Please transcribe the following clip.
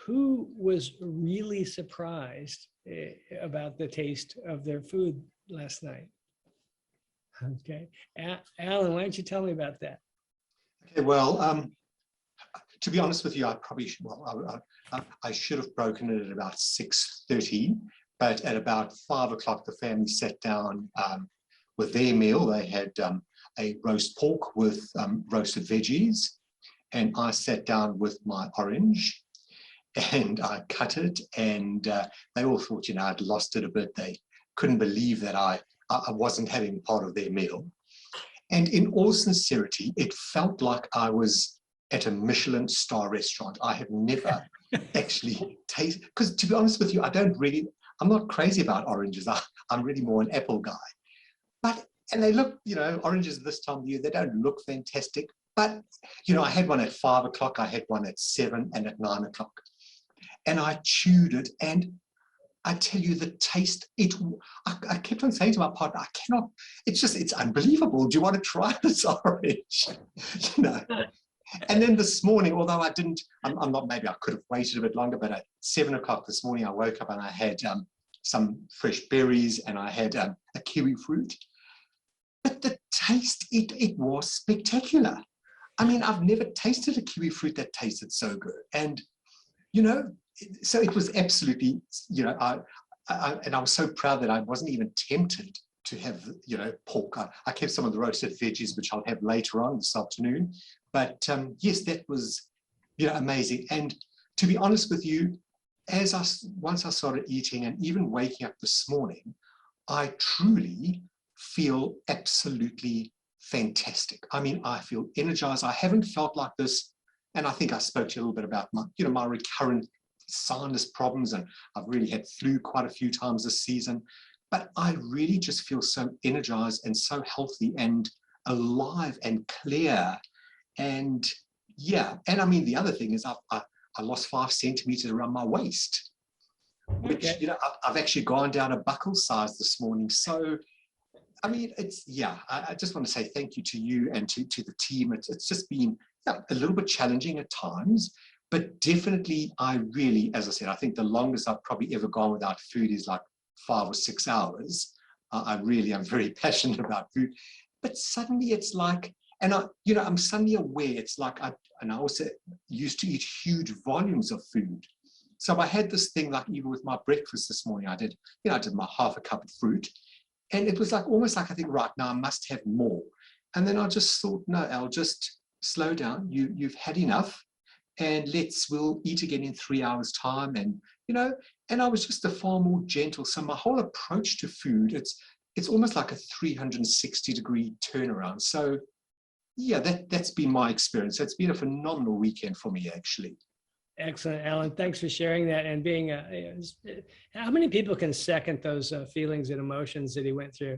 who was really surprised about the taste of their food last night? Okay, Alan, why don't you tell me about that? Okay, well, to be honest with you, I probably should, well, I should have broken it at about 6:30, but at about 5 o'clock, the family sat down with their meal. They had a roast pork with roasted veggies, and I sat down with my orange, and I cut it, and they all thought, you know, I'd lost it a bit. They couldn't believe that I wasn't having part of their meal. And in all sincerity, it felt like I was at a Michelin star restaurant. I have never actually tasted, because to be honest with you, I'm not crazy about oranges. I'm really more an apple guy. And they look, you know, oranges this time of year, they don't look fantastic. But, you know, I had one at 5 o'clock, I had one at 7 and at 9 o'clock. And I chewed it, and I tell you, the taste, I kept on saying to my partner, I cannot, it's unbelievable. Do you want to try this orange? You know. And then this morning, although I'm not, maybe I could have waited a bit longer, but at 7 o'clock this morning, I woke up and I had some fresh berries, and I had a kiwi fruit. But the taste, it was spectacular. I mean, I've never tasted a kiwi fruit that tasted so good. And, you know, so it was absolutely, you know, and I was so proud that I wasn't even tempted to have, you know, pork. I kept some of the roasted veggies, which I'll have later on this afternoon. But yes, that was, you know, amazing. And to be honest with you, once I started eating and even waking up this morning, I truly feel absolutely fantastic. I mean, I feel energized. I haven't felt like this. And I think I spoke to you a little bit about my, you know, my recurrent sinus problems, and I've really had flu quite a few times this season, but I really just feel so energized and so healthy and alive and clear. And yeah, and I mean, the other thing is I lost 5 centimeters around my waist, which, you know, I've actually gone down a buckle size this morning. So, I mean, it's, yeah, I just want to say thank you to you and to the team. It's just been a little bit challenging at times, but definitely I really, as I said, I think the longest I've probably ever gone without food is like 5 or 6 hours. I really am very passionate about food, but suddenly it's like, and you know, I'm suddenly aware it's like, I also used to eat huge volumes of food. So I had this thing, like even with my breakfast this morning, I did my half a cup of fruit, and it was like, almost like, I think, right now I must have more. And then I just thought, no, Al, just slow down. You've had enough, and we'll eat again in 3 hours time. And, you know, and I was just a far more gentle. So my whole approach to food, it's almost like a 360-degree turnaround. So yeah, that's been my experience. It's been a phenomenal weekend for me, actually. Excellent, Alan. Thanks for sharing that. And being how many people can second those feelings and emotions that he went through?